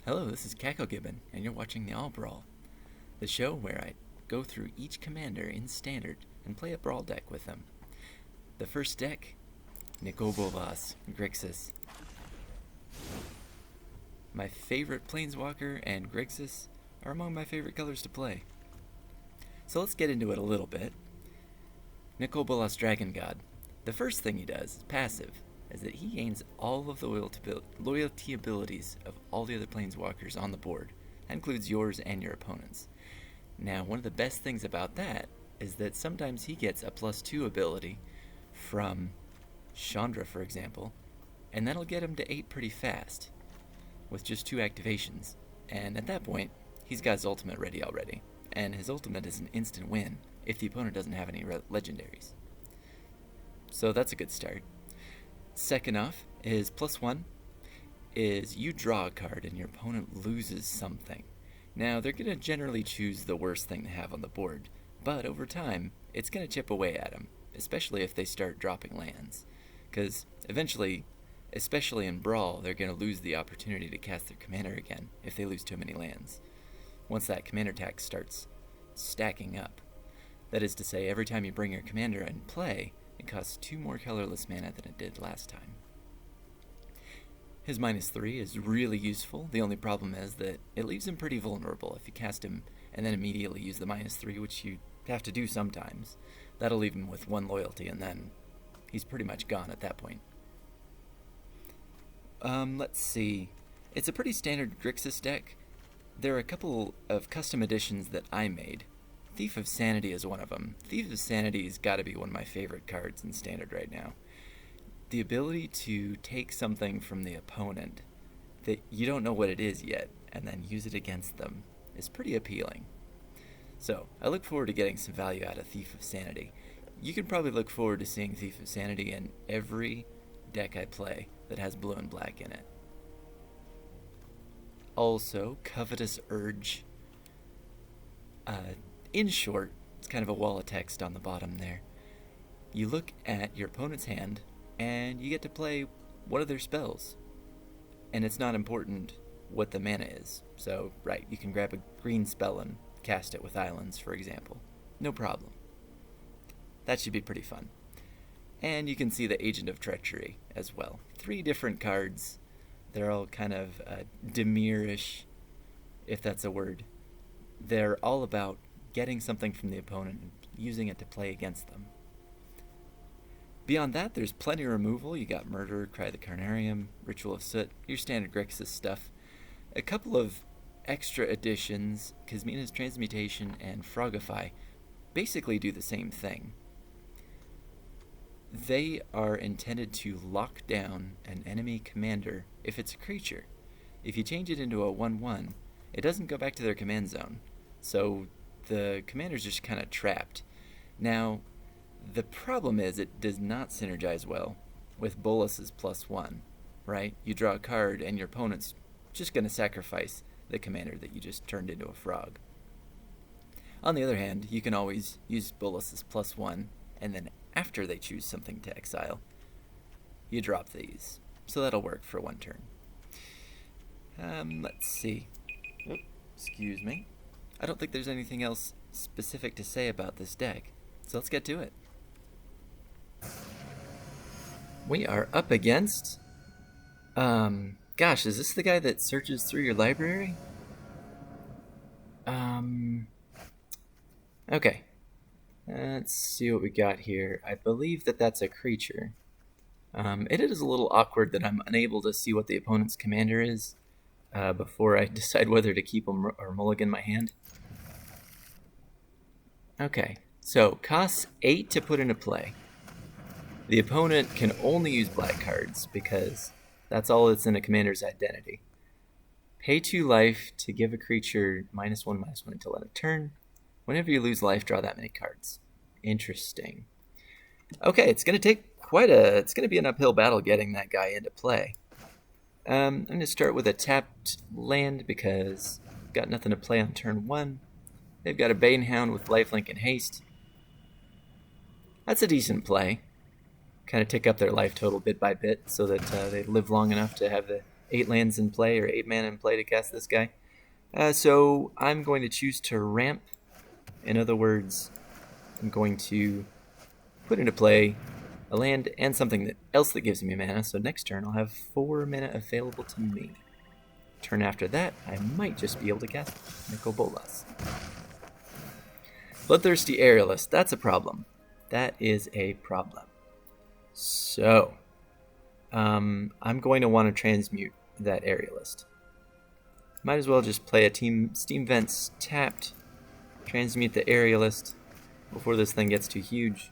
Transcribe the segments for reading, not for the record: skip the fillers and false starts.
Hello, this is Cacogibbon, and you're watching the All Brawl, the show where I go through each commander in Standard and play a Brawl deck with them. The first deck, Bolas, Grixis. My favorite Planeswalker and Grixis are among my favorite colors to play. So let's get into it a little bit. Bolas Dragon God. The first thing he does, passive, is that he gains all of the loyalty abilities of all the other Planeswalkers on the board. That includes yours and your opponent's. Now, one of the best things about that is that sometimes he gets a +2 ability from Chandra, for example, and that'll get him to 8 pretty fast, with just 2 activations. And at that point, he's got his ultimate ready already, and his ultimate is an instant win if the opponent doesn't have any legendaries. So that's a good start. Second off is +1 is you draw a card and your opponent loses something. Now, they're going to generally choose the worst thing to have on the board, but over time, it's going to chip away at them, especially if they start dropping lands. Because eventually, especially in Brawl, they're going to lose the opportunity to cast their commander again if they lose too many lands. Once that commander tax starts stacking up. That is to say, every time you bring your commander in play, it costs 2 more colorless mana than it did last time. His -3 is really useful. The only problem is that it leaves him pretty vulnerable. If you cast him and then immediately use the -3, which you have to do sometimes, that'll leave him with 1 loyalty, and then he's pretty much gone at that point. Let's see. It's a pretty standard Grixis deck. There are a couple of custom editions that I made. Thief of Sanity is one of them. Thief of Sanity's got to be one of my favorite cards in Standard right now. The ability to take something from the opponent that you don't know what it is yet and then use it against them is pretty appealing. So, I look forward to getting some value out of Thief of Sanity. You can probably look forward to seeing Thief of Sanity in every deck I play that has blue and black in it. Also, Covetous Urge. In short, it's kind of a wall of text on the bottom there. You look at your opponent's hand, and you get to play one of their spells. And it's not important what the mana is. So, right, you can grab a green spell and cast it with islands, for example. No problem. That should be pretty fun. And you can see the Agent of Treachery as well. 3 different cards. They're all kind of demure-ish, if that's a word. They're all about getting something from the opponent and using it to play against them. Beyond that, there's plenty of removal. You got Murder, Cry the Carnarium, Ritual of Soot, your standard Grixis stuff. A couple of extra additions, Kasmina's Transmutation and Frogify, basically do the same thing. They are intended to lock down an enemy commander if it's a creature. If you change it into a 1/1, it doesn't go back to their command zone, so the commander's just kind of trapped. Now, the problem is it does not synergize well with Bolas's +1, right? You draw a card and your opponent's just going to sacrifice the commander that you just turned into a frog. On the other hand, you can always use Bolas's +1, and then after they choose something to exile, you drop these. So that'll work for 1 turn. Let's see. Oh, excuse me. I don't think there's anything else specific to say about this deck, so let's get to it. We are up against... gosh, is this the guy that searches through your library? Okay. Let's see what we got here. I believe that that's a creature. It is a little awkward that I'm unable to see what the opponent's commander is before I decide whether to keep him or mulligan my hand. Okay, so costs 8 to put into play. The opponent can only use black cards because that's all that's in a commander's identity. Pay 2 life to give a creature -1/-1 until end of turn. Whenever you lose life, draw that many cards. Interesting. Okay, it's going to take it's going to be an uphill battle getting that guy into play. I'm going to start with a tapped land because I've got nothing to play on turn 1. They've got a Banehound with lifelink and haste. That's a decent play. Kind of tick up their life total bit by bit so that they live long enough to have the 8 lands in play, or 8 mana in play to cast this guy. So I'm going to choose to ramp. In other words, I'm going to put into play a land and something else that gives me mana, so next turn I'll have 4 mana available to me. Turn after that, I might just be able to cast Bolas. Bloodthirsty Aerialist, that's a problem. That is a problem. So, I'm going to want to transmute that Aerialist. Might as well just play a Steam Vents tapped, transmute the Aerialist before this thing gets too huge.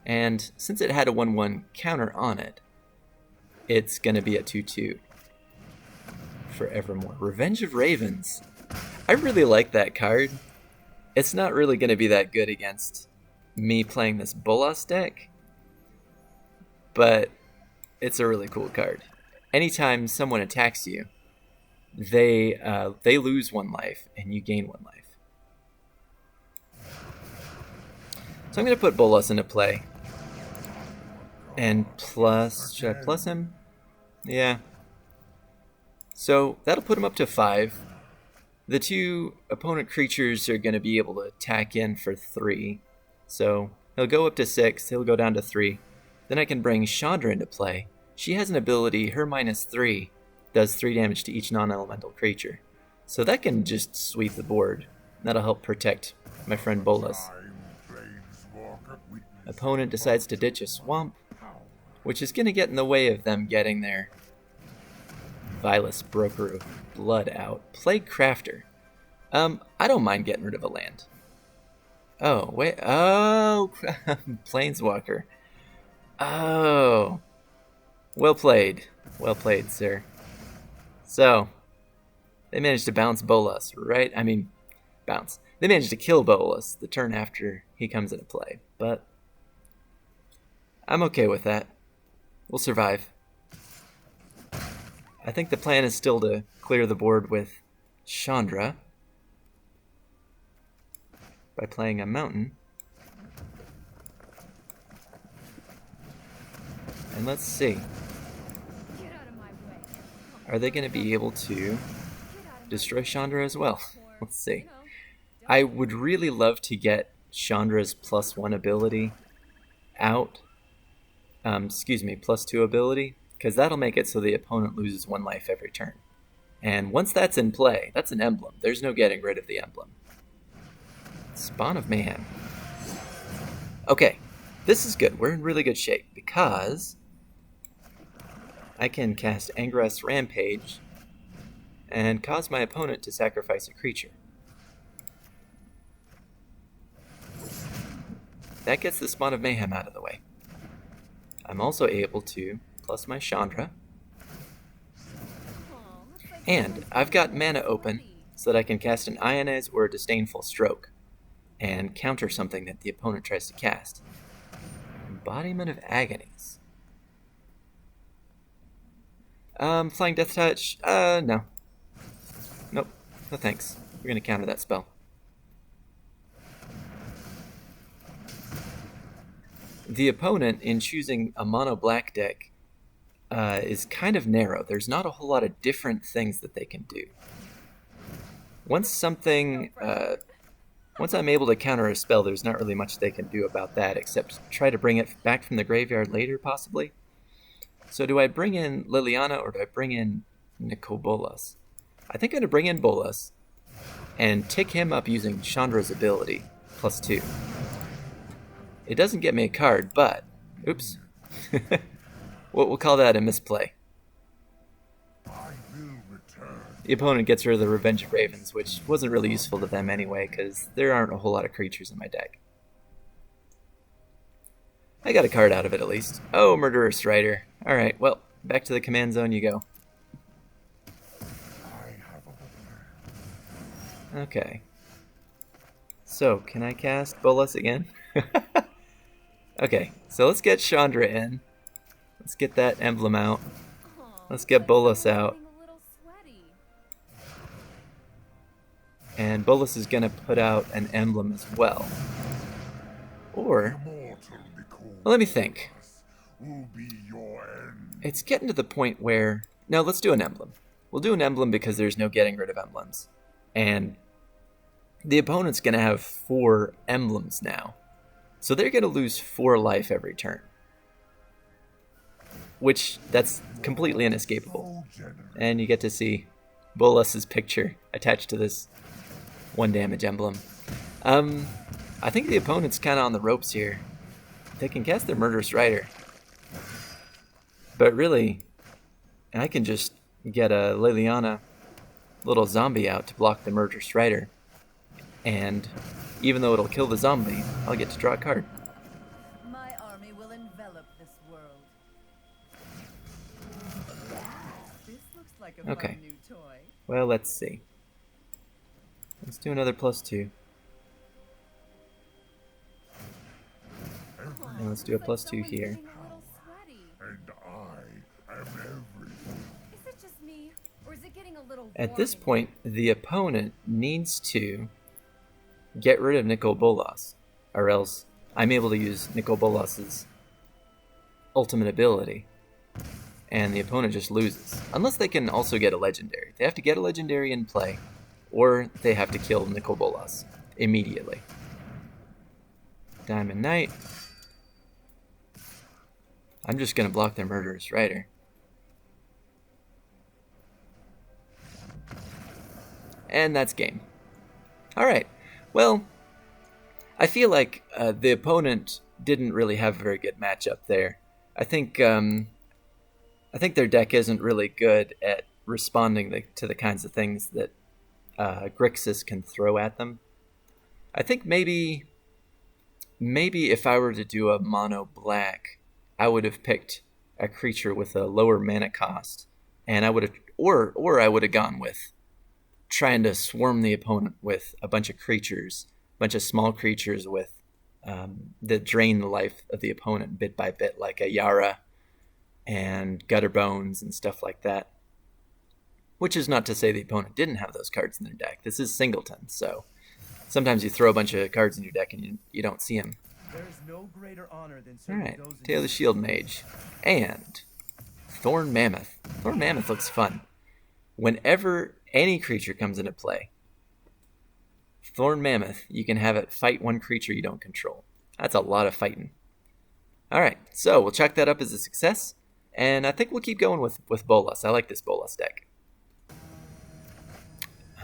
And since it had a 1/1 counter on it, it's going to be a 2/2 forevermore. Revenge of Ravens. I really like that card. It's not really going to be that good against me playing this Bolas deck, but it's a really cool card. Anytime someone attacks you, they lose 1 life and you gain 1 life. So I'm going to put Bolas into play. And plus, should I plus him? Yeah. So that'll put him up to 5. The 2 opponent creatures are going to be able to attack in for 3. So he'll go up to 6, he'll go down to 3. Then I can bring Chandra into play. She has an ability, her -3 does 3 damage to each non-elemental creature. So that can just sweep the board. That'll help protect my friend Bolas. Opponent decides to ditch a swamp, which is going to get in the way of them getting their Vilus Broker of Blood out. Plague Crafter. I don't mind getting rid of a land. Oh, wait. Oh, Planeswalker. Oh. Well played. Well played, sir. So, they managed to bounce Bolas, right? I mean, bounce. They managed to kill Bolas the turn after he comes into play, but I'm okay with that. We'll survive. I think the plan is still to clear the board with Chandra by playing a mountain. And let's see. Are they going to be able to destroy Chandra as well? Let's see. I would really love to get Chandra's +1 ability out. +2 ability, because that'll make it so the opponent loses 1 life every turn. And once that's in play, that's an emblem. There's no getting rid of the emblem. Spawn of Mayhem. Okay, this is good. We're in really good shape, because I can cast Angrath's Rampage and cause my opponent to sacrifice a creature. That gets the Spawn of Mayhem out of the way. I'm also able to plus my Chandra. And I've got mana open so that I can cast an Ionise or a Disdainful Stroke and counter something that the opponent tries to cast. Embodiment of Agonies. Flying Death Touch? No. Nope. No thanks. We're going to counter that spell. The opponent, in choosing a mono-black deck, is kind of narrow. There's not a whole lot of different things that they can do. Once I'm able to counter a spell, there's not really much they can do about that, except try to bring it back from the graveyard later, possibly. So do I bring in Liliana, or do I bring in Bolas? I think I'm going to bring in Bolas, and tick him up using Chandra's ability, +2. It doesn't get me a card, but... Oops. We'll call that a misplay. The opponent gets rid of the Revenge of Ravens, which wasn't really useful to them anyway, because there aren't a whole lot of creatures in my deck. I got a card out of it, at least. Oh, Murderous Strider. Alright, well, back to the command zone you go. Okay. So, can I cast Bolas again? Okay, so let's get Chandra in. Let's get that emblem out. Let's get Bolas out. And Bolas is going to put out an emblem as well. Or, well, let me think. it's getting to the point where... No, let's do an emblem. We'll do an emblem because there's no getting rid of emblems. And the opponent's going to have 4 emblems now. So they're going to lose 4 life every turn. Which, that's completely inescapable. And you get to see Bolas' picture attached to this 1 damage emblem. I think the opponent's kind of on the ropes here. They can cast their Murderous Rider. But really, I can just get a Liliana little zombie out to block the Murderous Rider. And even though it'll kill the zombie, I'll get to draw a card. My army will envelop this world. This looks like a fun new toy. Well, let's see. Let's do another +2. And let's do a +2 here. And I am everything. Is it just me, or is it getting a little At this point, the opponent needs to get rid of Nicol Bolas, or else I'm able to use Nicol Bolas's ultimate ability, and the opponent just loses. Unless they can also get a legendary. They have to get a legendary in play, or they have to kill Nicol Bolas immediately. Diamond Knight. I'm just going to block their Murderous Rider. And that's game. Alright, well, I feel like the opponent didn't really have a very good matchup there. I think their deck isn't really good at responding to the kinds of things that Grixis can throw at them. I think maybe if I were to do a mono black, I would have picked a creature with a lower mana cost, and I would have, or I would have gone with trying to swarm the opponent with a bunch of creatures, a bunch of small creatures with that drain the life of the opponent bit by bit, like a Yara and Gutter Bones and stuff like that. Which is not to say the opponent didn't have those cards in their deck. This is Singleton, so sometimes you throw a bunch of cards in your deck and you don't see them. There's no greater honor than Alright, Tail of the Shield Mage. And Thorn Mammoth. Thorn Mammoth looks fun. Whenever any creature comes into play, Thorn Mammoth, you can have it fight one creature you don't control. That's a lot of fighting. Alright, so we'll chalk that up as a success. And I think we'll keep going with Bolas. I like this Bolas deck.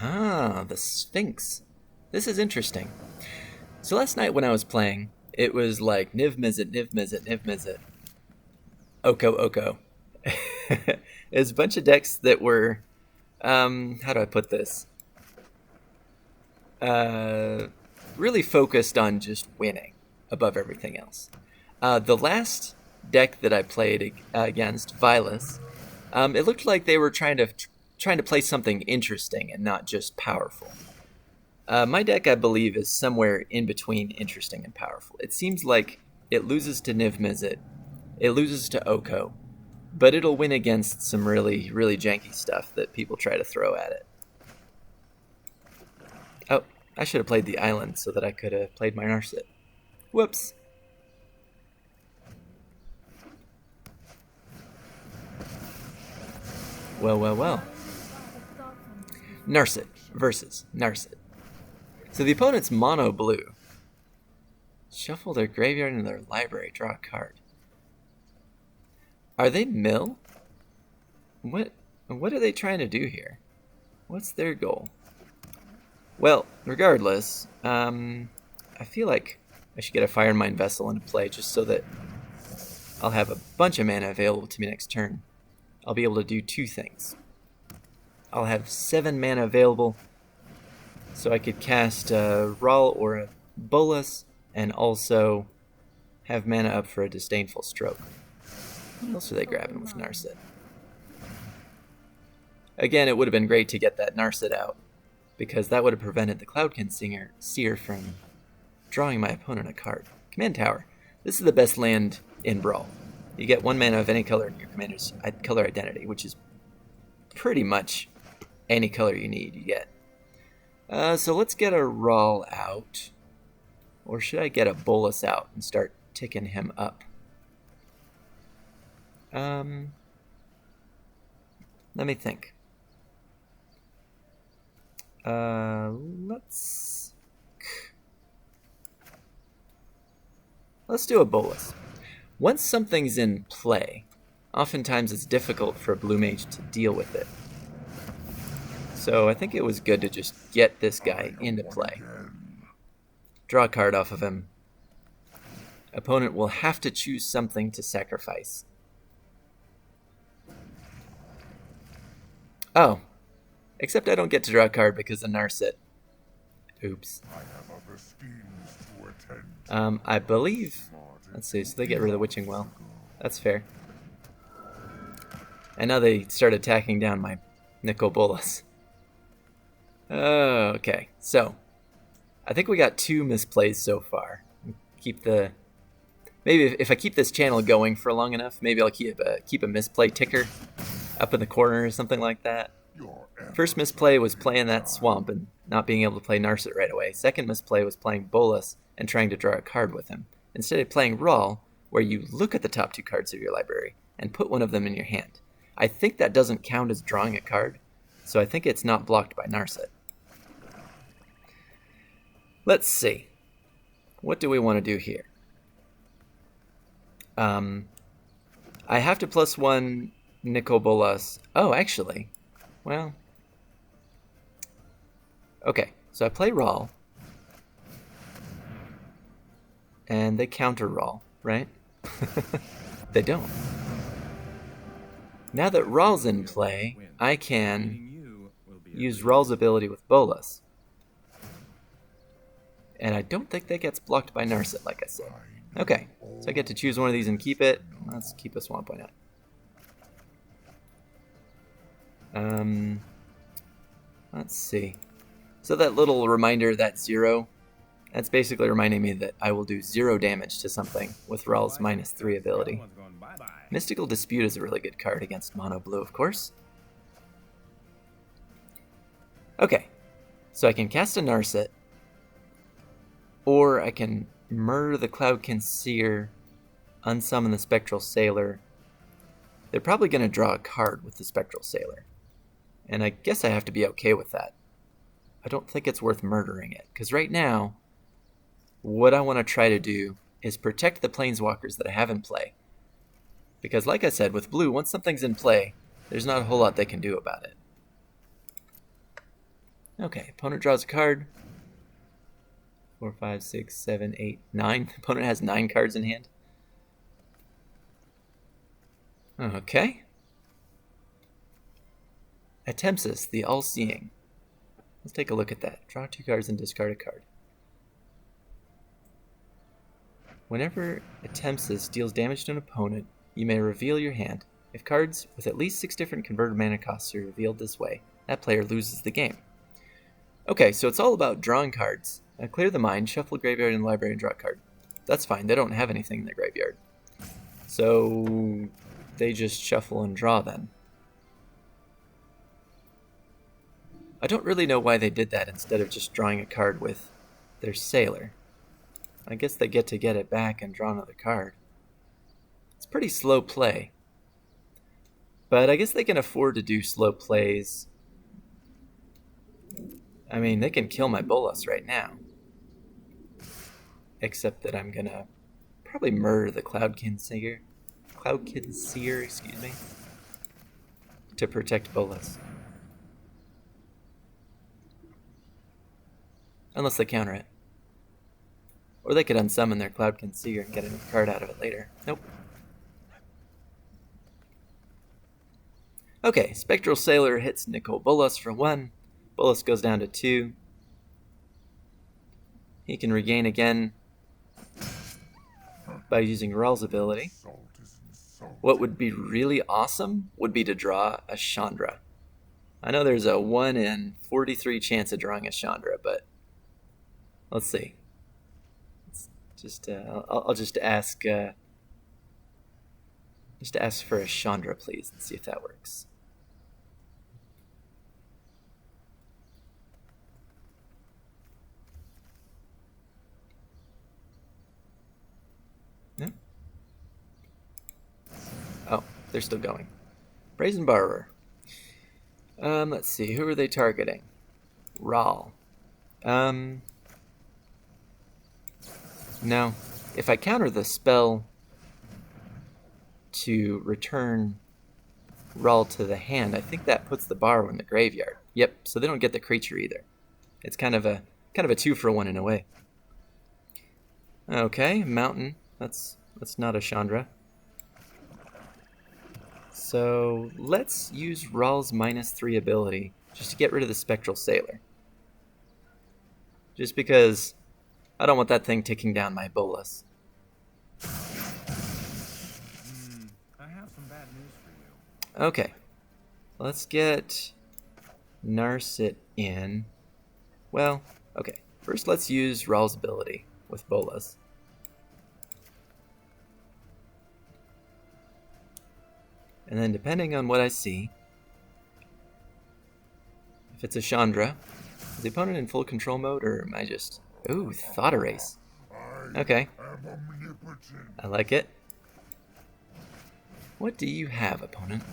Ah, the Sphinx. This is interesting. So last night when I was playing, it was like Niv Mizzet, Niv Mizzet, Niv Mizzet. Oko, Oko. There's a bunch of decks that were, how do I put this? Really focused on just winning above everything else. The last deck that I played against, Vilas, it looked like they were trying to play something interesting and not just powerful. My deck, I believe, is somewhere in between interesting and powerful. It seems like it loses to Niv Mizzet, it loses to Oko, but it'll win against some really, really janky stuff that people try to throw at it. Oh, I should have played the island so that I could have played my Narset. Whoops. Well, well, well. Narset versus Narset. So the opponent's mono blue. Shuffle their graveyard into their library, draw a card. Are they mill? What are they trying to do here? What's their goal? Well, regardless, I feel like I should get a Fire Mine Vessel into play just so that I'll have a bunch of mana available to me next turn. I'll be able to do 2 things. I'll have 7 mana available, so I could cast a Rawl or a Bolas, and also have mana up for a Disdainful Stroke. What else are they grabbing with Narset? Again, it would have been great to get that Narset out, because that would have prevented the Cloudkin Seer from drawing my opponent a card. Command Tower. This is the best land in Brawl. You get 1 mana of any color in your commander's color identity, which is pretty much any color you need, you get. So let's get a Rawl out. Or should I get a Bolas out and start ticking him up? Let me think. Let's do a Bolas. Once something's in play, oftentimes it's difficult for a blue mage to deal with it. So I think it was good to just get this guy into play. Draw a card off of him. Opponent will have to choose something to sacrifice. Oh. Except I don't get to draw a card because of Narset. Oops. I believe... Let's see, so they get rid of the Witching Well. That's fair. And now they start attacking down my Bolas. Okay, so... I think we got 2 misplays so far. Keep the... Maybe if I keep this channel going for long enough, maybe I'll keep a misplay ticker up in the corner or something like that. First misplay was playing that Swamp and not being able to play Narset right away. Second misplay was playing Bolas and trying to draw a card with him. Instead of playing Brawl, where you look at the top 2 cards of your library and put one of them in your hand. I think that doesn't count as drawing a card, so I think it's not blocked by Narset. Let's see. What do we want to do here? I have to +1 Bolas. Oh, actually. Well. Okay, so I play Rawl. And they counter Rawl, right? They don't. Now that Rawl's in play, I can use Rawl's ability with Bolas. And I don't think that gets blocked by Narset, like I said. Okay, so I get to choose one of these and keep it. Let's keep a Swamp, why not? Let's see. So that little reminder, that 0, that's basically reminding me that I will do 0 damage to something with Rawl's -3 ability. Mystical Dispute is a really good card against mono blue, of course. Okay, so I can cast a Narset, or I can murder the Cloudkin Seer, unsummon the Spectral Sailor. They're probably going to draw a card with the Spectral Sailor, and I guess I have to be okay with that. I don't think it's worth murdering it, because right now, what I want to try to do is protect the Planeswalkers that I have in play. Because like I said, with blue, once something's in play, there's not a whole lot they can do about it. Okay, opponent draws a card. 4, 5, 6, 7, 8, 9. The opponent has 9 cards in hand. Okay. Attempsis, the All-Seeing. Let's take a look at that. Draw 2 cards and discard a card. Whenever Attempsis deals damage to an opponent, you may reveal your hand. If cards with at least 6 different converted mana costs are revealed this way, that player loses the game. Okay, so it's all about drawing cards. Clear the mind, shuffle the graveyard and the library and draw a card. That's fine, they don't have anything in their graveyard. So they just shuffle and draw then. I don't really know why they did that instead of just drawing a card with their Sailor. I guess they get to get it back and draw another card. It's pretty slow play. But I guess they can afford to do slow plays. I mean, they can kill my Bolas right now. Except that I'm gonna probably murder the Cloudkin Seer, excuse me, to protect Bolas. Unless they counter it. Or they could unsummon their Cloudkin Seer and get a card out of it later. Nope. Okay, Spectral Sailor hits Bolas for 1. Bolas goes down to 2. He can regain again by using Rawl's ability. What would be really awesome would be to draw a Chandra. I know there's a 1 in 43 chance of drawing a Chandra, but let's see. I'll just ask for a Chandra, please, and see if that works. No? Oh, they're still going. Brazen Borrower. Let's see. Who are they targeting? Rawl. No. If I counter the spell to return Rawl to the hand, I think that puts the Borrow in the graveyard. Yep, so they don't get the creature either. It's kind of a 2-for-1 in a way. Okay, Mountain. That's not a Chandra. So let's use Rawl's -3 ability just to get rid of the Spectral Sailor. Just because I don't want that thing ticking down my Bolas. I have some bad news for you. Okay, let's get Narset in. Well, okay. First let's use Rawl's ability with Bolas. And then depending on what I see, if it's a Chandra, is the opponent in full control mode or am I just... Ooh, Thought Erase. Okay. I like it. What do you have, opponent?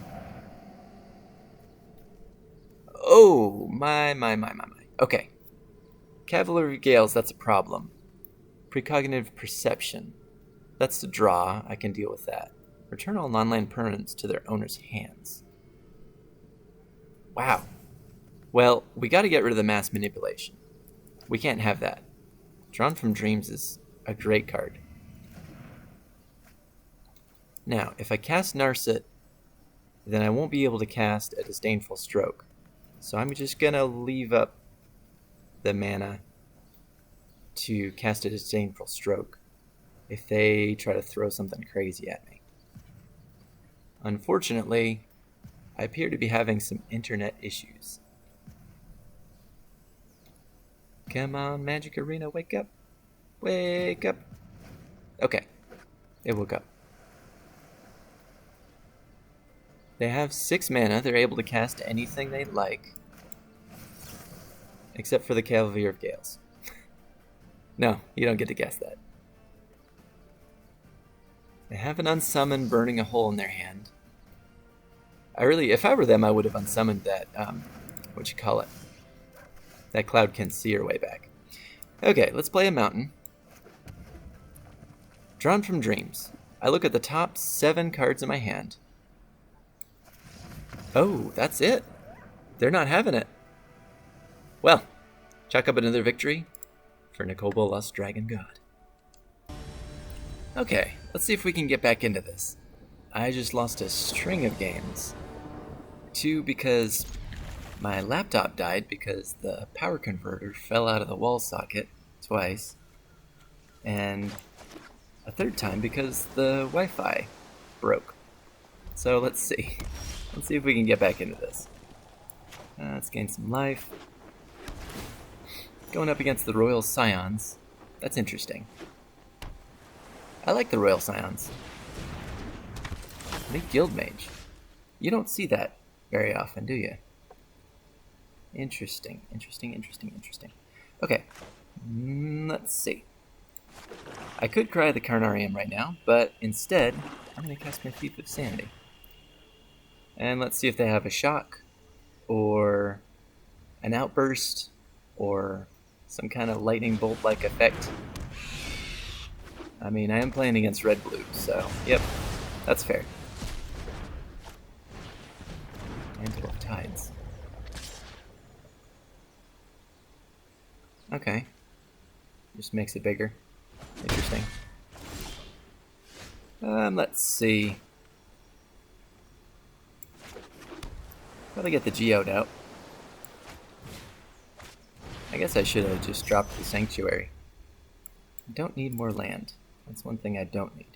Oh, my. Okay. Cavalry Gales, that's a problem. Precognitive Perception. That's the draw. I can deal with that. Return all non-land permanents to their owner's hands. Wow. Well, we gotta get rid of the Mass Manipulation. We can't have that. Drawn from Dreams is a great card. Now, if I cast Narset, then I won't be able to cast a Disdainful Stroke. So I'm just gonna leave up the mana to cast a Disdainful Stroke if they try to throw something crazy at me. Unfortunately, I appear to be having some internet issues. Come on, Magic Arena, wake up. Wake up. Okay, it woke up. They have 6 mana. They're able to cast anything they like. Except for the Cavalier of Gales. No, you don't get to guess that. They have an Unsummon burning a hole in their hand. If I were them, I would have unsummoned that, that Cloudkin Seer way back. Okay, let's play a Mountain. Drawn from Dreams. I look at the top 7 cards in my hand. Oh, that's it. They're not having it. Well, chalk up another victory for Bolas, Dragon God. Okay, let's see if we can get back into this. I just lost a string of games. 2 because my laptop died because the power converter fell out of the wall socket twice. And a 3rd time because the Wi-Fi broke. So let's see. Let's see if we can get back into this. Let's gain some life. Going up against the Royal Scions. That's interesting. I like the Royal Scions. The Guild Mage. You don't see that very often, do you? Interesting. Okay. Let's see. I could cry the Carnarium right now, but instead, I'm going to cast my Thief of Sanity. And let's see if they have a shock, or an outburst, or some kind of lightning bolt-like effect. I mean, I am playing against red-blue, so, yep, that's fair. Mantle of Tides. Okay. Just makes it bigger. Interesting. Let's see. Probably get the Geode out. I guess I should have just dropped the Sanctuary. I don't need more land. That's one thing I don't need.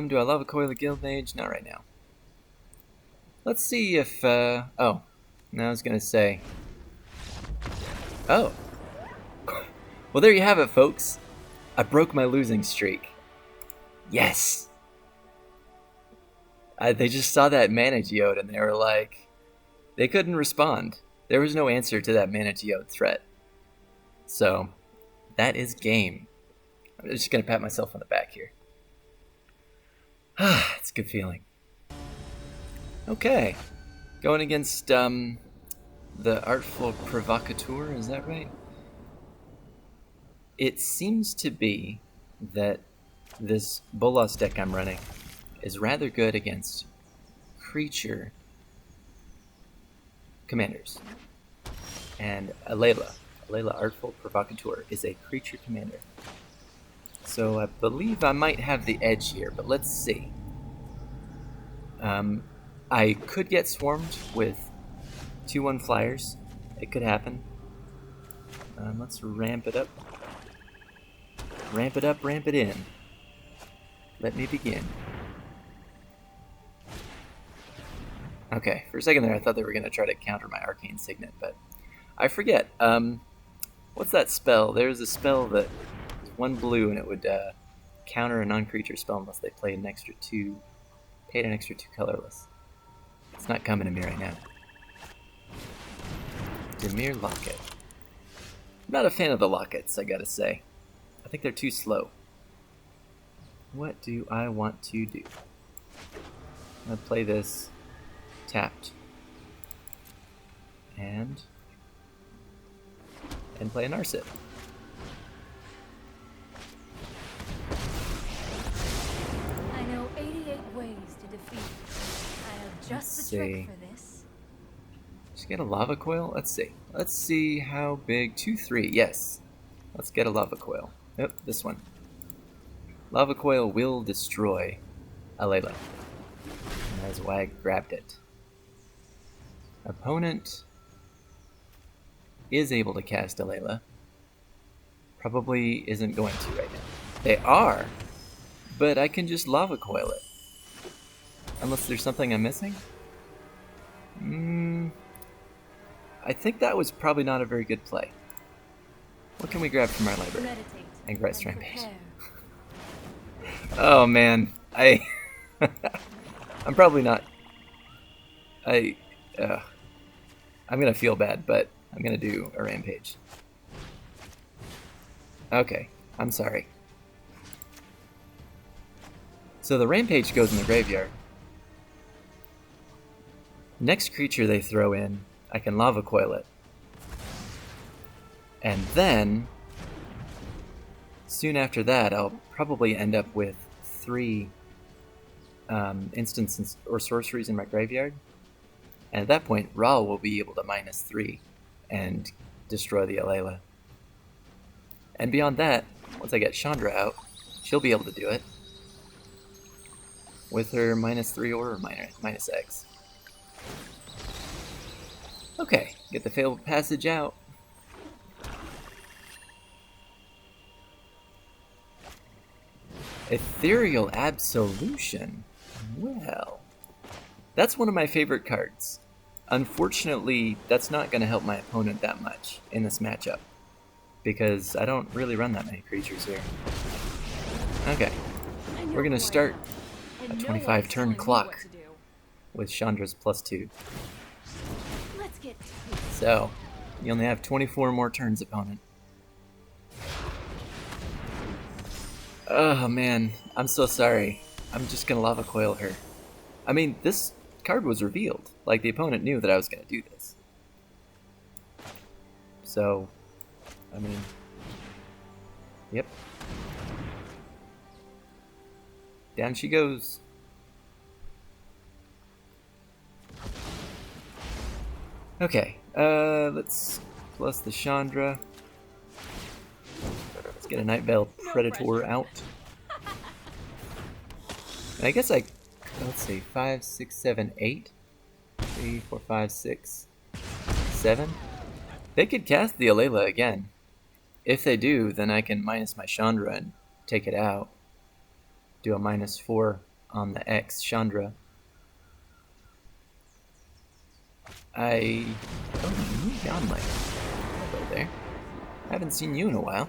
Do I love a Coil of Guild Mage? Not right now. Let's see if, oh. I was gonna say. Oh. Well, there you have it, folks. I broke my losing streak. Yes! They just saw that Mana Geode and they were like... They couldn't respond. There was no answer to that Mana Geode threat. So, that is game. I'm just gonna pat myself on the back here. It's a good feeling. Okay. Going against the Artful Provocateur, is that right? It seems to be that this Bolas deck I'm running is rather good against creature commanders. And Alayla Artful Provocateur, is a creature commander. So I believe I might have the edge here, but let's see. I could get swarmed with 2/1 flyers. It could happen. Let's ramp it up. Ramp it up, ramp it in. Let me begin. Okay, for a second there I thought they were going to try to counter my Arcane Signet, but I forget. What's that spell? There's a spell that is 1 blue and it would counter a non-creature spell unless they paid an extra 2 colorless. It's not coming to me right now. Demir Locket. I'm not a fan of the Lockets, I gotta say. I think they're too slow. What do I want to do? I'm gonna play this tapped. And play an Narset. I know 88 ways to defeat. I have just the trick for this. Just get a lava coil? Let's see. Let's see how big. 2/3, yes. Let's get a lava coil. Yep, this one. Lava coil will destroy Alayla. And that's why I grabbed it. Opponent is able to cast Alayla. Probably isn't going to right now. They are, but I can just lava coil it. Unless there's something I'm missing? I think that was probably not a very good play. What can we grab from our library? Meditate And Grace Rampage. prepare. Oh man, I'm probably not. I'm gonna feel bad, but I'm gonna do a Rampage. Okay, I'm sorry. So the Rampage goes in the graveyard. Next creature they throw in, I can lava coil it. And then, soon after that, I'll probably end up with 3 instances or sorceries in my graveyard. And at that point, Ra will be able to -3 and destroy the Alayla. And beyond that, once I get Chandra out, she'll be able to do it. With her -3 or -X. Okay, get the failed passage out. Ethereal Absolution. Well, that's one of my favorite cards. Unfortunately, that's not going to help my opponent that much in this matchup, because I don't really run that many creatures here. Okay, we're going to start a 25 turn clock with Chandra's +2. So, you only have 24 more turns, opponent. Oh man, I'm so sorry. I'm just gonna lava coil her. I mean, this card was revealed. Like, the opponent knew that I was gonna do this. So, I mean, yep. Down she goes. Okay, let's plus the Chandra. Let's get a Nightveil Predator out. And I guess let's see, 5, 6, 7, 8. 3, 4, 5, 6, 7. They could cast the Alayla again. If they do, then I can minus my Chandra and take it out. Do a -4 on the X Chandra. Oh, you down like hello there. I haven't seen you in a while.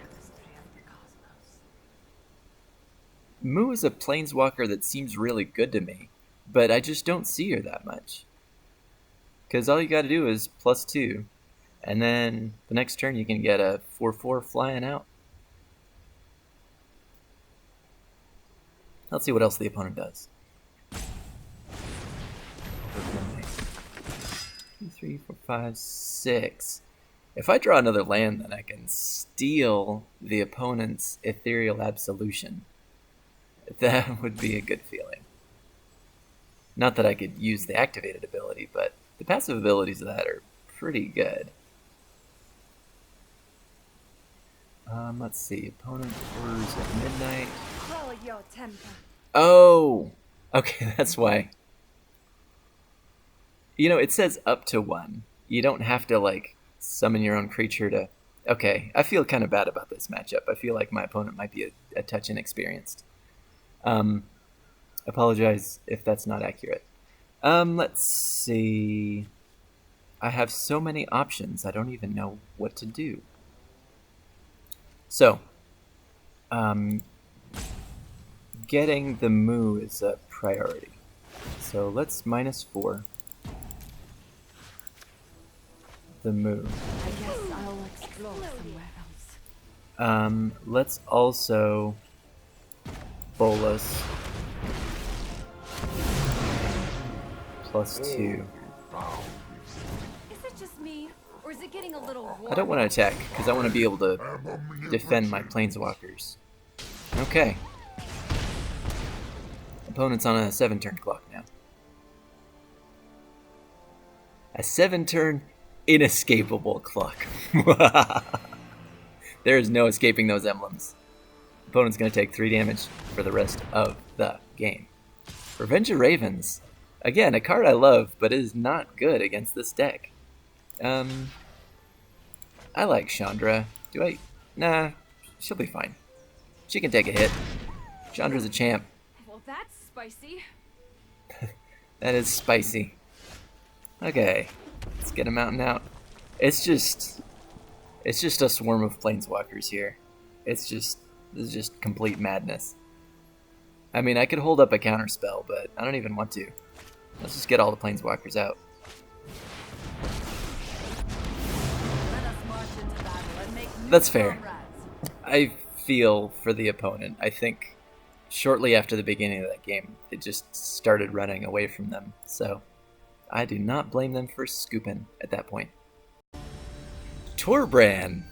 Moo is a planeswalker that seems really good to me, but I just don't see her that much. Because all you gotta do is +2, and then the next turn you can get a 4/4 flying out. Let's see what else the opponent does. 2, 3, 4, 5, 6. If I draw another land, then I can steal the opponent's Ethereal Absolution. That would be a good feeling. Not that I could use the activated ability, but the passive abilities of that are pretty good. Let's see. Opponent orders at midnight. Quell your temper. Oh! Okay, that's why. You know, it says up to 1. You don't have to, like, summon your own creature to... Okay, I feel kind of bad about this matchup. I feel like my opponent might be a touch inexperienced. Apologize if that's not accurate. Let's see... I have so many options, I don't even know what to do. So, getting the moo is a priority. So let's -4 the moo. I guess I'll explore somewhere else. Let's also Bolas +2. Is it just me, or is it getting a little warm? I don't want to attack because I want to be able to defend my planeswalkers. Okay. Opponent's on a 7-turn clock now. A 7-turn inescapable clock. There is no escaping those emblems. Opponent's going to take 3 damage for the rest of the game. Revenge of Ravens. Again, a card I love, but is not good against this deck. I like Chandra. Do I? Nah, she'll be fine. She can take a hit. Chandra's a champ. Well, that's spicy. That is spicy. Okay, let's get a mountain out. It's just a swarm of planeswalkers here. This is just complete madness. I mean, I could hold up a counter spell, but I don't even want to. Let's just get all the planeswalkers out. That's fair. I feel for the opponent. I think shortly after the beginning of that game, it just started running away from them. So I do not blame them for scooping at that point. Torbran.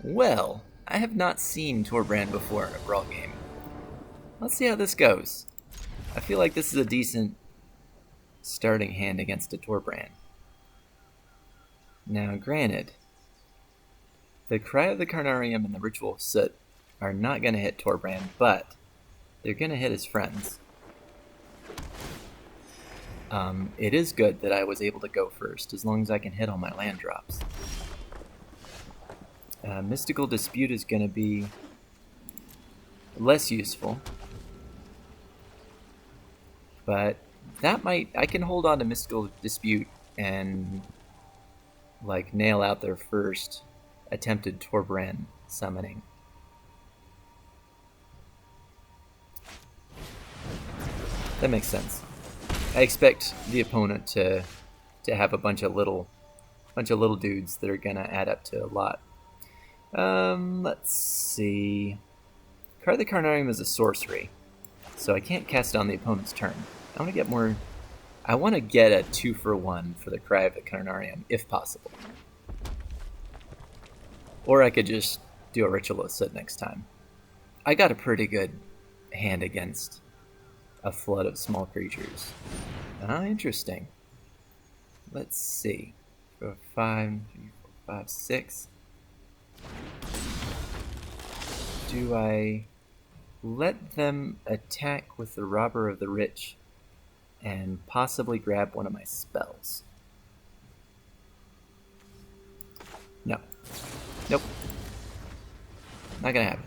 Well, I have not seen Torbran before in a Brawl game. Let's see how this goes. I feel like this is a decent starting hand against a Torbran. Now, granted, the Cry of the Carnarium and the Ritual of Soot are not going to hit Torbran, but they're going to hit his friends. It is good that I was able to go first, as long as I can hit all my land drops. Mystical Dispute is going to be less useful, but that I can hold on to Mystical Dispute and like nail out their first attempted Torbran summoning. That makes sense. I expect the opponent to have a bunch of little dudes that are gonna add up to a lot. Let's see. Cry of the Carnarium is a sorcery, so I can't cast it on the opponent's turn. I want to get a 2-for-1 for the Cry of the Carnarium, if possible. Or I could just do a Ritual of Soot next time. I got a pretty good hand against a flood of small creatures. Interesting. Let's see. 4, 5, 3, 4, 5, 6. Do I let them attack with the Robber of the Rich and possibly grab one of my spells? No. Nope. Not gonna happen.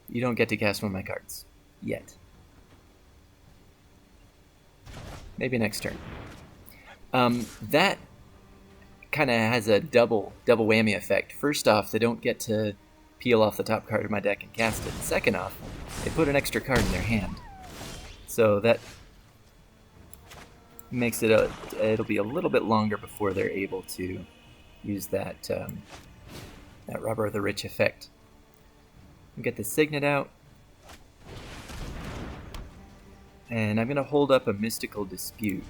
You don't get to cast one of my cards. Yet. Maybe next turn. That kind of has a double whammy effect. First off, they don't get to peel off the top card of my deck and cast it. Second off, they put an extra card in their hand. So that makes it it'll be a little bit longer before they're able to use that that Robber of the Rich effect. Get the Signet out. And I'm going to hold up a Mystical Dispute.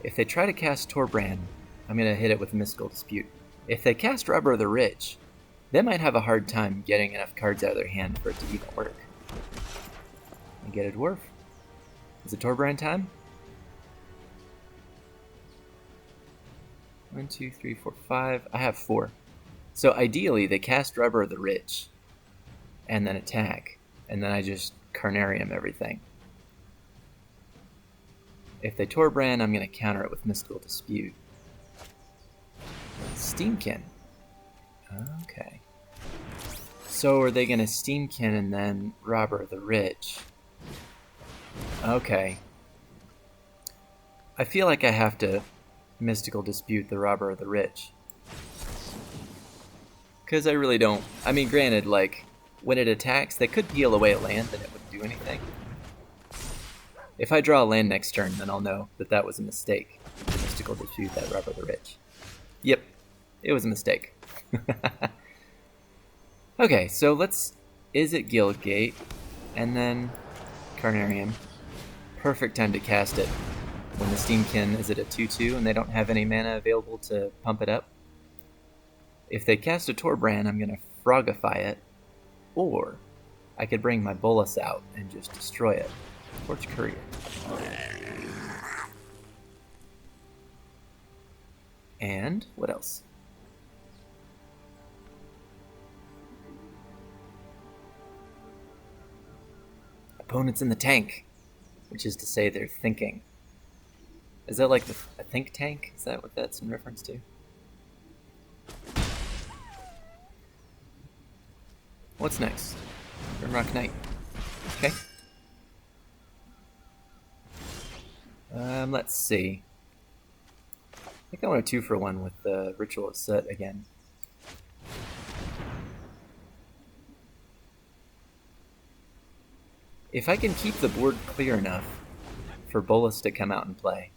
If they try to cast Torbrand, I'm going to hit it with Mystical Dispute. If they cast Rubber of the Ridge, they might have a hard time getting enough cards out of their hand for it to even work. And get a Dwarf. Is it Torbrand time? 1, 2, 3, 4, 5. I have 4. So ideally, they cast Rubber of the Ridge, and then attack, and then I just Carnarium everything. If they Torbrand, I'm going to counter it with Mystical Dispute. Steamkin. Okay. So are they going to Steamkin and then Robber of the Ridge? Okay. I feel like I have to Mystical Dispute the Robber of the Ridge. Because I really don't... I mean, granted, like, when it attacks, they could peel away a land and it wouldn't do anything. If I draw a land next turn, then I'll know that that was a mistake. Mystical Dispute that Robber of the Ridge. Yep, it was a mistake. Okay, so let's... Is it Guildgate? And then Carnarium. Perfect time to cast it. When the Steamkin is at a 2-2 and they don't have any mana available to pump it up. If they cast a Torbrand, I'm going to Frogify it. Or I could bring my Bolas out and just destroy it. Torch Courier. And what else? Opponents in the tank, which is to say they're thinking. Is that like a think tank? Is that what that's in reference to? What's next? Grimrock Knight. Okay. Let's see. I think I want a 2-for-1 with the Ritual of Set again. If I can keep the board clear enough for Bolas to come out and play,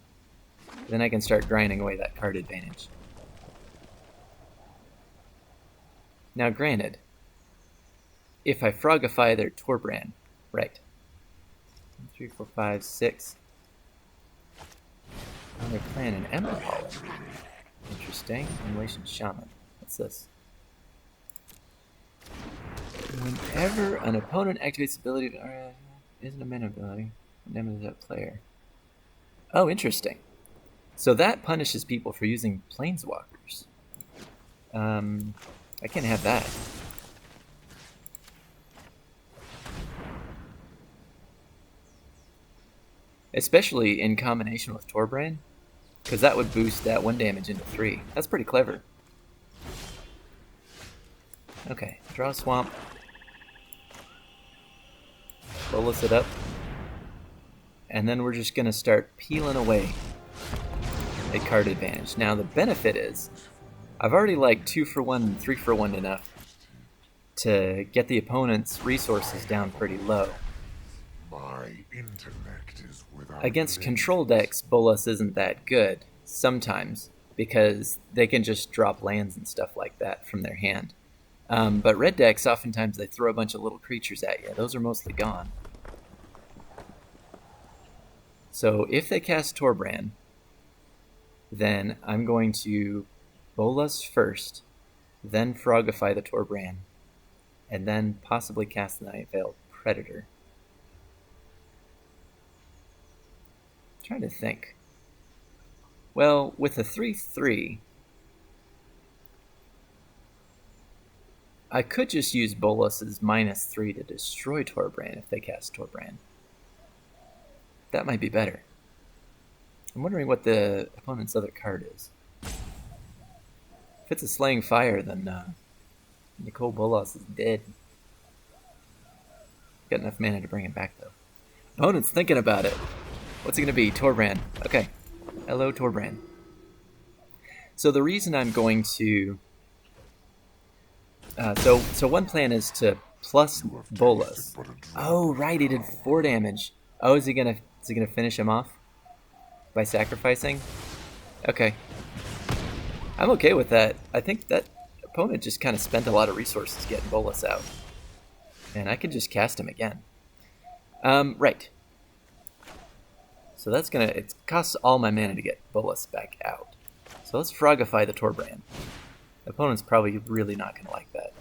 then I can start grinding away that card advantage. Now granted, if I Frogify their Torbrand, right. 1, 3, 4, 5, 6. Oh, they're playing an Ember Hall. Interesting. Annihilation Shaman. What's this? Whenever an opponent activates the ability to... isn't a mana ability. Damage that player. Oh, interesting. So that punishes people for using Planeswalkers. I can't have that. Especially in combination with Torbrand, because that would boost that 1 damage into 3. That's pretty clever. Okay, draw a Swamp. Bolas it up. And then we're just going to start peeling away a card advantage. Now the benefit is, I've already like 2-for-1 and 3-for-1 enough to get the opponent's resources down pretty low. My intellect is without Against limit. control decks, Bolas isn't that good, sometimes, because they can just drop lands and stuff like that from their hand. But red decks, oftentimes they throw a bunch of little creatures at you. Those are mostly gone. So if they cast Torbrand, then I'm going to Bolas first, then Frogify the Torbrand, and then possibly cast the Night Veil Predator. Trying to think. Well, with a 3/3, I could just use Bolas's -3 to destroy Torbrand if they cast Torbrand. That might be better. I'm wondering what the opponent's other card is. If it's a Slaying Fire, then Nicole Bolas is dead. Got enough mana to bring him back, though. Opponent's thinking about it. What's it going to be? Torbrand. Okay. Hello, Torbrand. So the reason I'm going to... So one plan is to plus Bolas. Oh, right, he did 4 damage. Oh, is he gonna finish him off by sacrificing? Okay. I'm okay with that. I think that opponent just kind of spent a lot of resources getting Bolas out. And I can just cast him again. Right. So that's gonna, it costs all my mana to get Bolas back out. So let's Frogify the Torbrand. The opponent's probably really not gonna like that.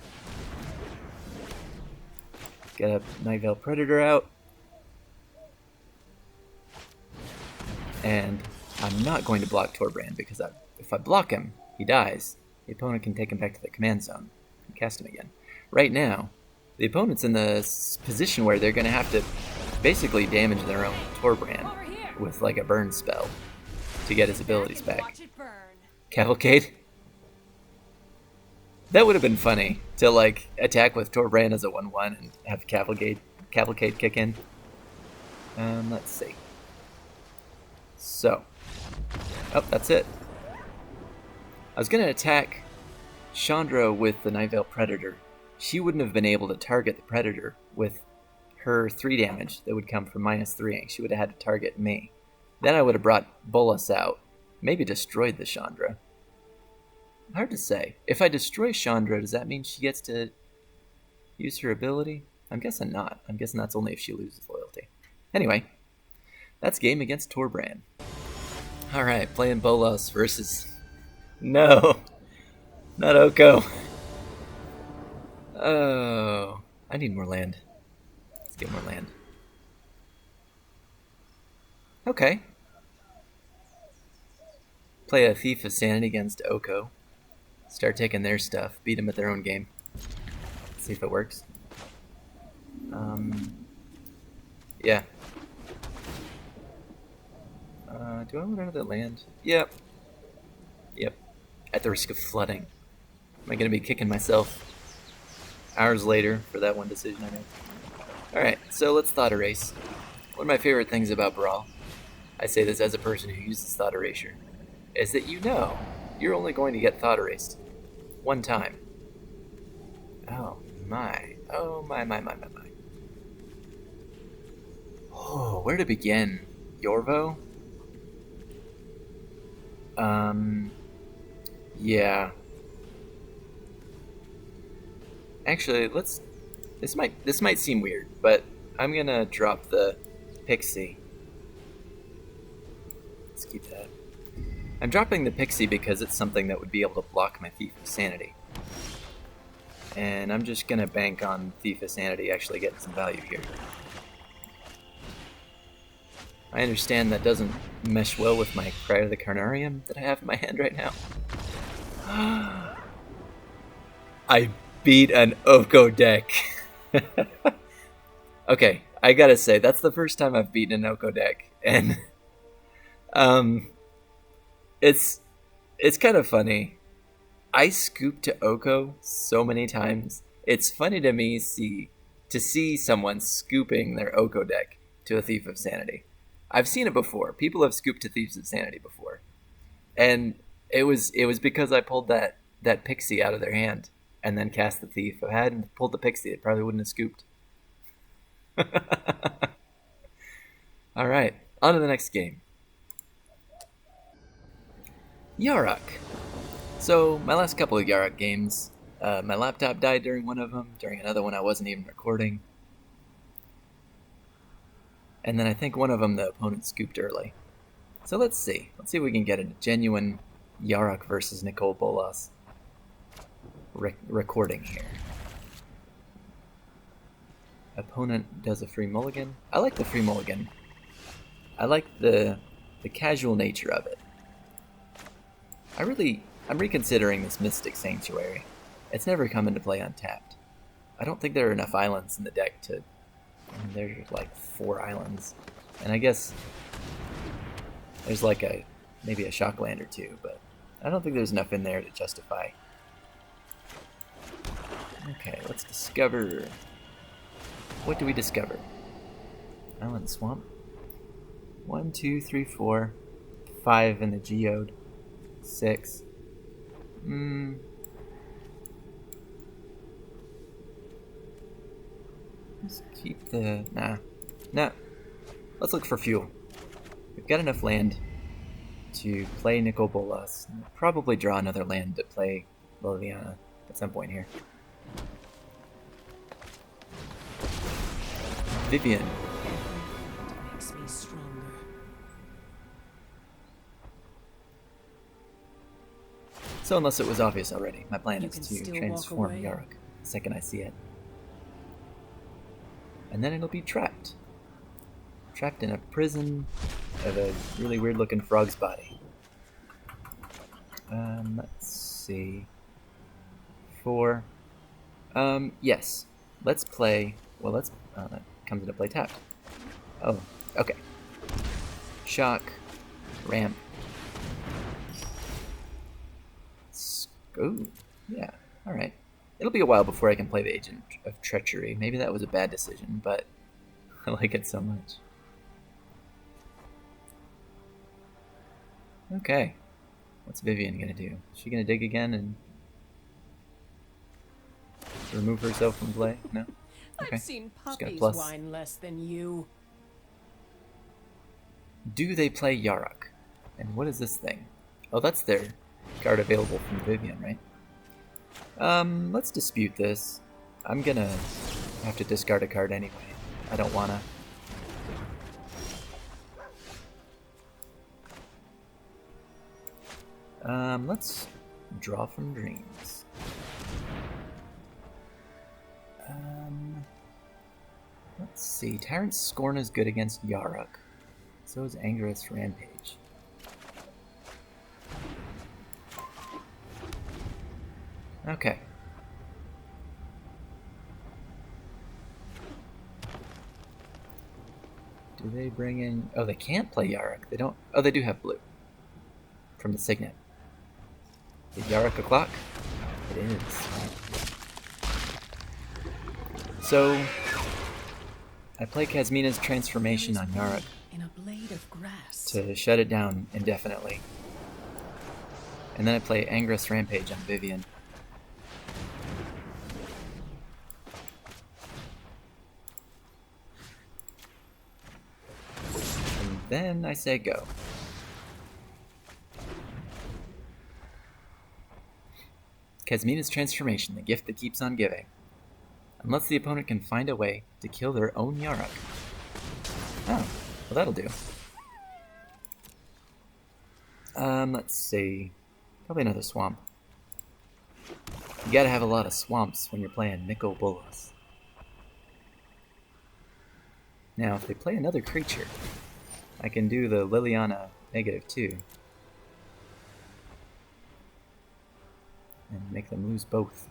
Get a Night Veil Predator out. And I'm not going to block Torbrand because if I block him, he dies. The opponent can take him back to the command zone and cast him again. Right now, the opponent's in the position where they're going to have to basically damage their own Torbrand with like a burn spell to get his abilities back. Cavalcade? That would have been funny to like attack with Torbrand as a 1/1 and have Cavalcade kick in. Let's see. So, oh, that's it. I was going to attack Chandra with the Night Veil Predator. She wouldn't have been able to target the Predator with her 3 damage that would come from -3ing. She would have had to target me. Then I would have brought Bolas out, maybe destroyed the Chandra. Hard to say. If I destroy Chandra, does that mean she gets to use her ability? I'm guessing not. I'm guessing that's only if she loses loyalty. Anyway, that's game against Torbrand. Alright, playing Bolas versus... No! Not Oko. Oh, I need more land. Let's get more land. Okay. Play a Thief of Sanity against Oko. Start taking their stuff. Beat them at their own game. Let's see if it works. Yeah. Do I want another land? Yep. Yep. At the risk of flooding. Am I going to be kicking myself hours later for that one decision I made? Alright, so let's Thought Erase. One of my favorite things about Brawl, I say this as a person who uses Thought Erasure, is that you know you're only going to get Thought Erased one time. Oh my. Oh my. Oh, where to begin? Yorvo? Yeah. Actually, this might seem weird, but I'm gonna drop the Pixie. Let's keep that. I'm dropping the Pixie because it's something that would be able to block my Thief of Sanity. And I'm just gonna bank on Thief of Sanity actually getting some value here. I understand that doesn't mesh well with my Cry to the Carnarium that I have in my hand right now. I beat an Oko deck. Okay, I gotta say, that's the first time I've beaten an Oko deck. And, it's kind of funny. I scooped to Oko so many times. It's funny to me to see someone scooping their Oko deck to a Thief of Sanity. I've seen it before. People have scooped to Thieves of Sanity before. And it was because I pulled that Pixie out of their hand and then cast the Thief. If I hadn't pulled the Pixie, it probably wouldn't have scooped. Alright, on to the next game. Yarok. So, my last couple of Yarok games, my laptop died during one of them. During another one, I wasn't even recording. And then I think one of them, the opponent scooped early. So let's see. Let's see if we can get a genuine Yarok versus Nicole Bolas recording here. Opponent does a free mulligan. I like the free mulligan. I like the casual nature of it. I'm reconsidering this Mystic Sanctuary. It's never come into play untapped. I don't think there are enough islands in the deck to... I mean, there's like 4 islands. And I guess there's like maybe a Shockland or 2, but I don't think there's enough in there to justify. Okay, let's discover... What do we discover? Island Swamp. 1, 2, 3, 4. 5 in the Geode. 6. Let's keep the... Nah. Let's look for fuel. We've got enough land to play Nicol Bolas. Probably draw another land to play Liliana at some point here. Vivian. Makes me stronger. So unless it was obvious already, my plan You is can to still transform walk away. Yarok the second I see it. And then it'll be trapped. Trapped in a prison of a really weird looking frog's body. Let's see. Yes. Let's play. Well, that comes into play tapped. Oh, okay. Shock. Ramp. Ooh, yeah, alright. It'll be a while before I can play the Agent of Treachery. Maybe that was a bad decision, but I like it so much. Okay. What's Vivian gonna do? Is she gonna dig again and remove herself from play? No? Okay. I've seen Just gonna puppies plus. whine less than you. Do they play Yarok? And what is this thing? Oh, that's their card available from Vivian, right? Let's dispute this. I'm gonna have to discard a card anyway. I don't wanna. Let's draw from dreams. Let's see. Tyrant's Scorn is good against Yarok. So is Angerous Rampage. Okay. Do they bring in... Oh, they can't play Yarok. They don't... Oh, they do have blue. From the Signet. Is Yarok a clock? It is. So... I play Kazmina's Transformation on Yarok In a blade of grass. to shut it down indefinitely. And then I play Angerous Rampage on Vivian. And then I say go. Kazmina's Transformation, the gift that keeps on giving. Unless the opponent can find a way to kill their own Yarok. Oh, well that'll do. Let's see. Probably another swamp. You gotta have a lot of swamps when you're playing Bolas. Now, if they play another creature, I can do the Liliana -2. And make them lose both.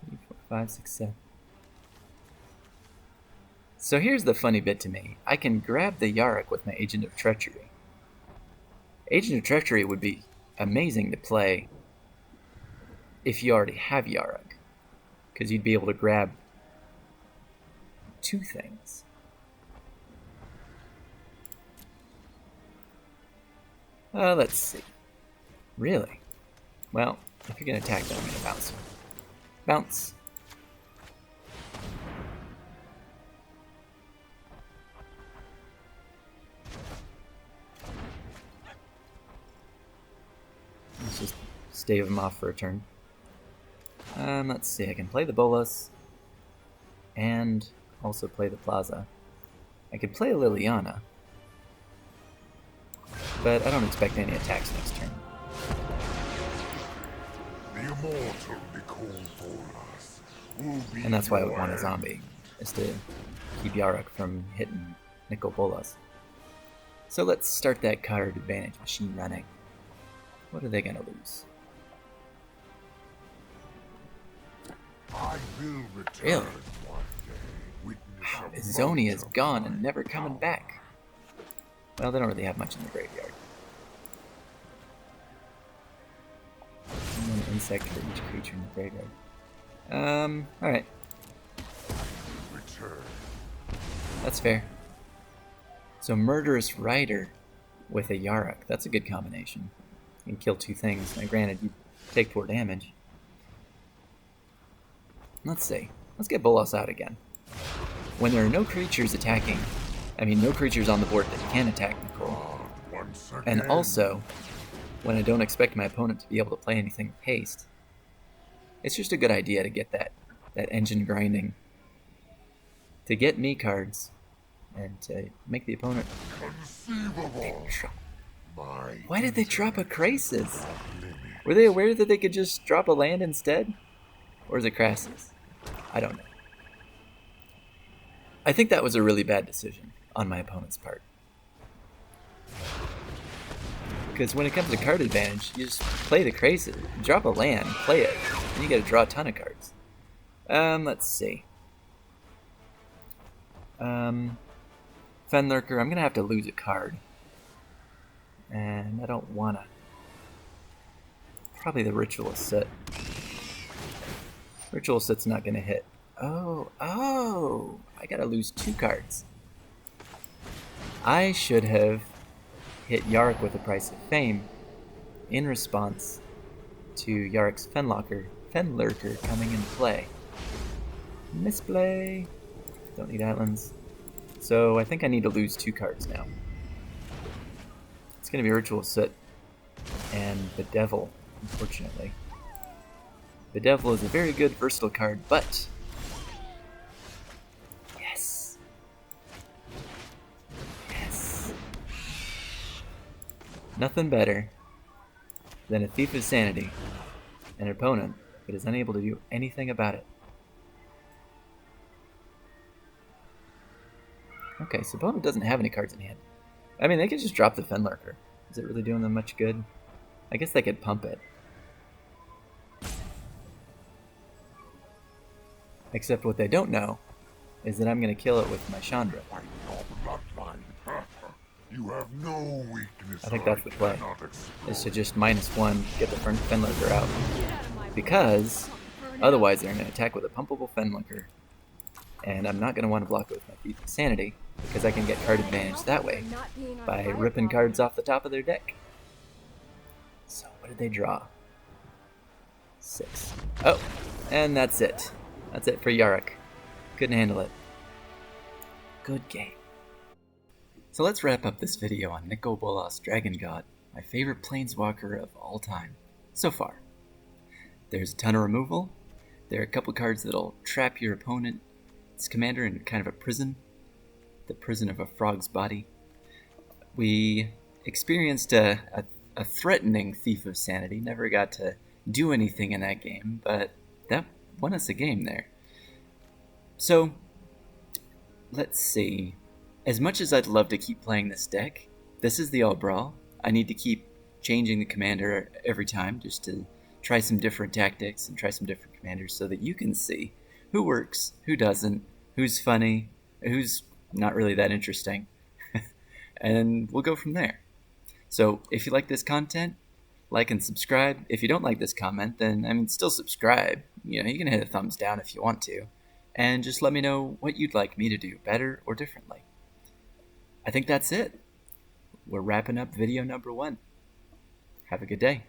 3, 4, 5, 6, 7. So here's the funny bit to me. I can grab the Yarok with my Agent of Treachery. Agent of Treachery would be amazing to play if you already have Yarok, because you'd be able to grab two things. Let's see. Really? Well, if you're going to attack them, I'm going to bounce. Bounce. Let's just stave him off for a turn. Let's see, I can play the Bolas and also play the Plaza. I could play a Liliana, but I don't expect any attacks next turn. The immortal Nicole Bolas will be And that's why I would your want a end. zombie, is to keep Yarok from hitting Nicol Bolas. So let's start that card advantage machine running. What are they going to lose? I will return Really? one day. Witness a Zoni is moment gone of and my never coming power. back. Well, they don't really have much in the graveyard. And then an insect for each creature in the graveyard. Alright. Return. That's fair. So Murderous Rider with a Yarok. That's a good combination. You can kill two things. Now granted, you take 4 damage. Let's see. Let's get Bolas out again. When there are no creatures attacking, no creatures on the board that can attack Nicole, Once and again. also when I don't expect my opponent to be able to play anything with haste, it's just a good idea to get that engine grinding. To get me cards, and to make the opponent Conceivable. My Why did they drop a Crisis? limit. Were they aware that they could just drop a land instead? Or is it Crassus? I don't know. I think that was a really bad decision on my opponent's part. Because when it comes to card advantage, you just play the Crisis, drop a land, play it, and you gotta draw a ton of cards. Let's see. Fenlurker, I'm gonna have to lose a card. And I don't wanna. Probably the Ritual Sit. Ritual Sit's not gonna hit. Oh, I gotta lose 2 cards. I should have hit Yarok with the Price of Fame in response to Yarok's Fenlurker coming into play. Misplay. Don't need islands. So I think I need to lose 2 cards now. It's gonna be Ritual Sit and the Devil, unfortunately. The Devil is a very good versatile card, but yes. Nothing better than a Thief of Sanity and an opponent that is unable to do anything about it. Okay, so opponent doesn't have any cards in hand. I mean, they could just drop the Fenlurker. Is it really doing them much good? I guess they could pump it. Except what they don't know is that I'm going to kill it with my Chandra. By your bloodline. You have no weakness. I think that's the play, cannot explode. is to just -1, get the Fenlurker out. Because otherwise they're going to attack with a pumpable Fenlurker. And I'm not going to want to block it with my Thief of Sanity, because I can get card advantage that way by ripping cards off the top of their deck. So what did they draw? 6. Oh, and that's it. That's it for Yarok. Couldn't handle it. Good game. So let's wrap up this video on Bolas, Dragon God, my favorite planeswalker of all time, so far. There's a ton of removal. There are a couple cards that'll trap your opponent's commander in kind of a prison. The prison of a frog's body. We experienced a threatening Thief of Sanity. Never got to do anything in that game, but that won us a game there. So, let's see. As much as I'd love to keep playing this deck, this is the All Brawl. I need to keep changing the commander every time just to try some different tactics and try some different commanders so that you can see who works, who doesn't, who's funny, who's not really that interesting. And we'll go from there. So if you like this content, like and subscribe. If you don't like this comment, then, still subscribe. You know, you can hit a thumbs down if you want to. And just let me know what you'd like me to do better or differently. I think that's it. We're wrapping up video number 1. Have a good day.